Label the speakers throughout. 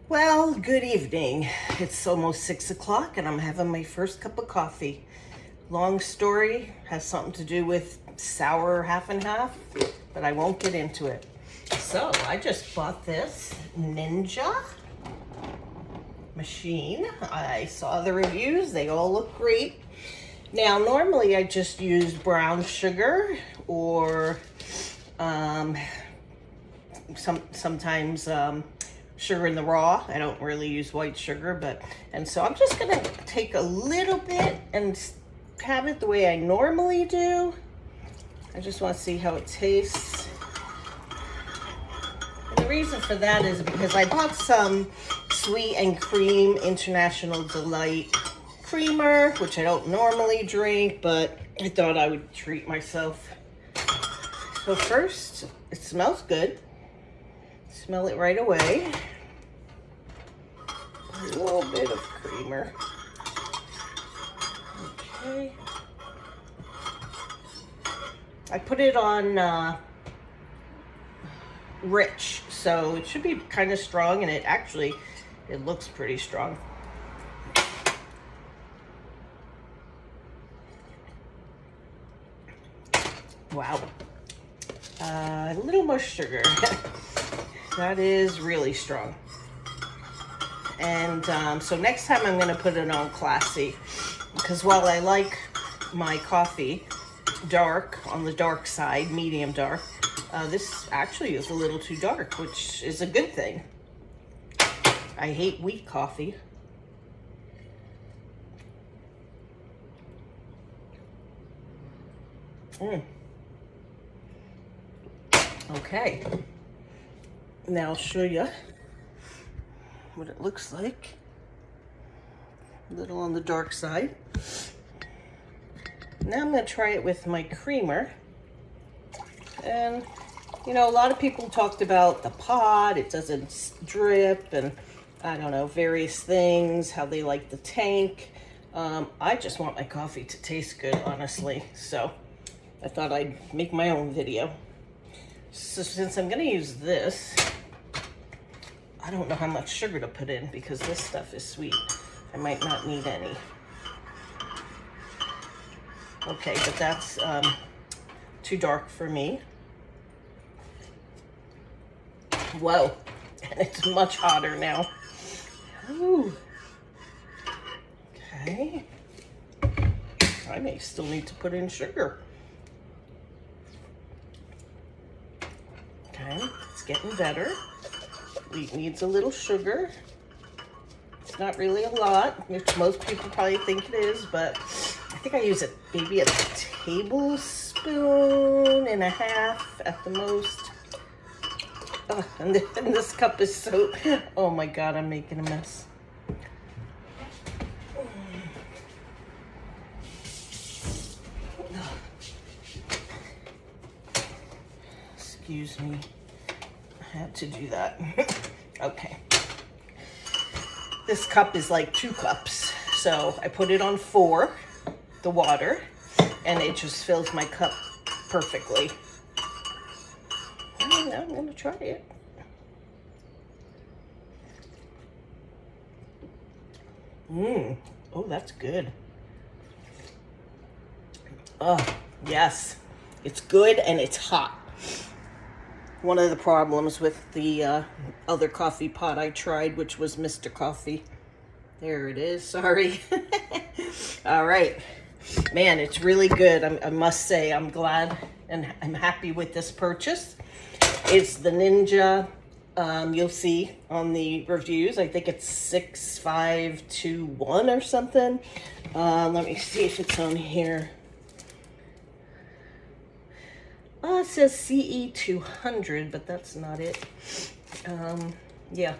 Speaker 1: Well, good evening. It's almost 6 o'clock and I'm having my first cup of coffee. Long story, has something to do with sour half and half, but I won't get into it. So I just bought this Ninja machine. I saw the reviews, they all look great. Now, normally I just use brown sugar or sometimes sugar in the raw. I don't really use white sugar, and so I'm just gonna take a little bit and have it the way I normally do. I just want to see how it tastes. And the reason for that is because I bought some Sweet and Cream International Delight creamer, which I don't normally drink, but I thought I would treat myself. So first, it smells good. Smell it right away. A little bit of creamer. Okay. I put it on rich, so it should be kind of strong, and it looks pretty strong. Wow. A little more sugar. That is really strong. And so next time I'm going to put it on classy, because while I like my coffee dark, on the dark side, medium dark, this actually is a little too dark, which is a good thing. I hate weak coffee. Okay. Now I'll show you what it looks like. A little on the dark side. Now I'm going to try it with my creamer. And, you know, a lot of people talked about the pot, it doesn't drip, and I don't know, various things, how they like the tank. I just want my coffee to taste good, honestly. So I thought I'd make my own video. So since I'm going to use this, I don't know how much sugar to put in because this stuff is sweet. I might not need any. Okay, but that's too dark for me. Whoa, and it's much hotter now. Ooh. Okay. I may still need to put in sugar. Okay, it's getting better. It needs a little sugar. It's not really a lot, which most people probably think it is, but I think I use maybe a tablespoon and a half at the most. Oh, and this cup is so, oh my God, I'm making a mess. Excuse me. I had to do that. Okay. This cup is like 2 cups. So I put it on 4, the water, and it just fills my cup perfectly. And now I'm gonna try it. Oh, that's good. Oh, yes. It's good and it's hot. One of the problems with the other coffee pot I tried, which was Mr. Coffee. There it is, sorry. All right. Man, it's really good. I must say, I'm glad and I'm happy with this purchase. It's the Ninja. You'll see on the reviews. I think it's 6521 or something. Let me see if it's on here. It says CE 200, but that's not it. Yeah.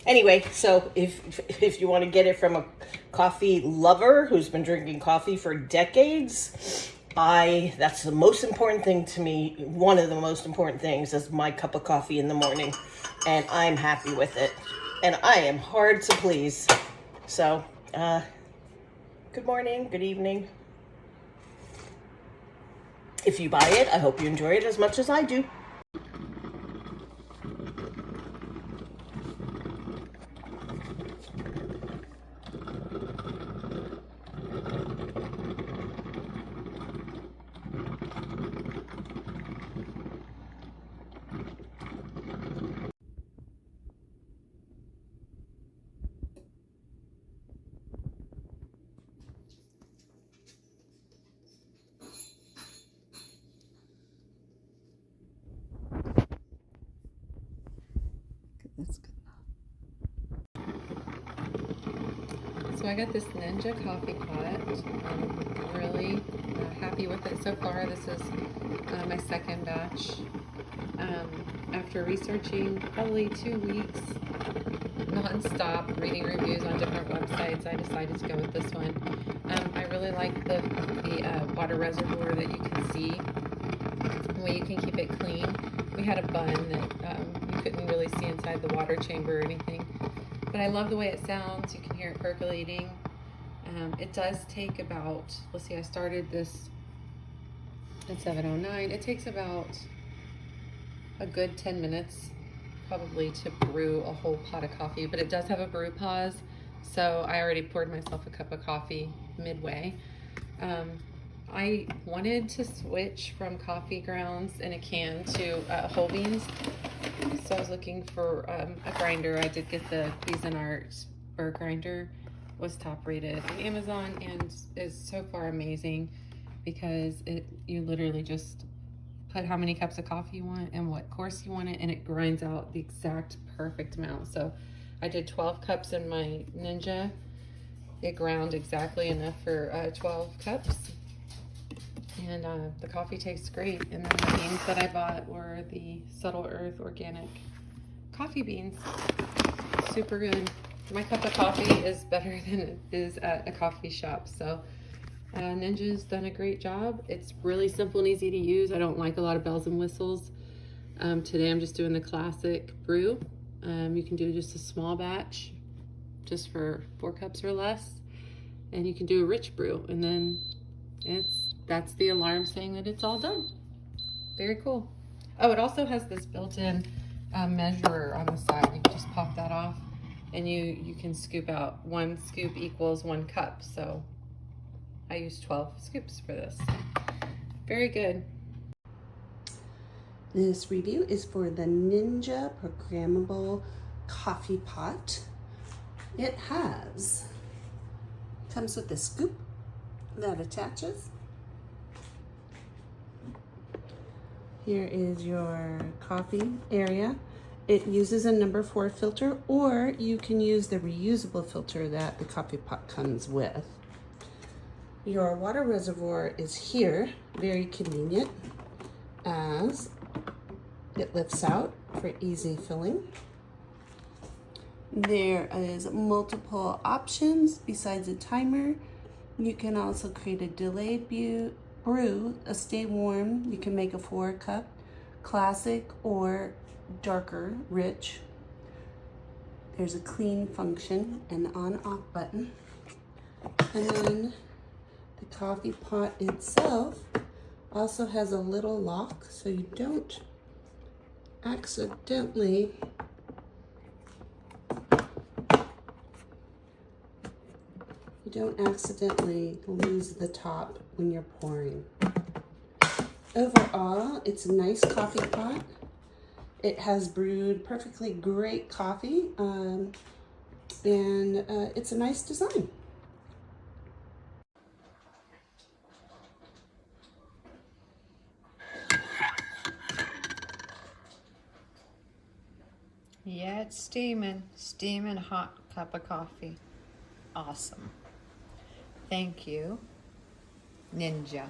Speaker 1: Anyway, so if you want to get it from a coffee lover who's been drinking coffee for decades, that's the most important thing to me. One of the most important things is my cup of coffee in the morning, and I'm happy with it. And I am hard to please. So, good morning, good evening. If you buy it, I hope you enjoy it as much as I do.
Speaker 2: So I got this Ninja coffee pot. I'm really happy with it so far. This is my second batch. After researching probably 2 weeks non-stop, reading reviews on different websites, I decided to go with this one. I really like the water reservoir that you can see, the way you can keep it clean. We had a bun that you couldn't really see inside the water chamber or anything. But I love the way it sounds. You can hear it percolating. It does take about, let's see, I started this at 7:09. It takes about a good 10 minutes probably to brew a whole pot of coffee, but it does have a brew pause. So I already poured myself a cup of coffee midway. I wanted to switch from coffee grounds in a can to whole beans. So I was looking for a grinder. I did get the Cuisinart burr grinder. Was top rated on Amazon and is so far amazing because you literally just put how many cups of coffee you want and what course you want it, and it grinds out the exact perfect amount. So I did 12 cups in my Ninja. It ground exactly enough for 12 cups. And the coffee tastes great. And then the beans that I bought were the Subtle Earth organic coffee beans. Super good. My cup of coffee is better than it is at a coffee shop. So Ninja's done a great job. It's really simple and easy to use. I don't like a lot of bells and whistles. Today I'm just doing the classic brew. You can do just a small batch, just for 4 cups or less. And you can do a rich brew. And then that's the alarm saying that it's all done. Very cool. Oh, it also has this built-in measurer on the side. You can just pop that off and you can scoop out. 1 scoop equals 1 cup. So I used 12 scoops for this. Very good.
Speaker 3: This review is for the Ninja Programmable Coffee Pot. It comes with a scoop that attaches. Here is your coffee area. It uses a number 4 filter, or you can use the reusable filter that the coffee pot comes with. Your water reservoir is here, very convenient, as it lifts out for easy filling. There is multiple options besides a timer. You can also create a delayed brew, a stay warm. You can make a 4 cup, classic or darker, rich. There's a clean function and on off button. And then the coffee pot itself also has a little lock so you don't accidentally lose the top when you're pouring. Overall, it's a nice coffee pot. It has brewed perfectly great coffee, and it's a nice design.
Speaker 2: Yeah, it's steaming hot cup of coffee. Awesome. Thank you, Ninja.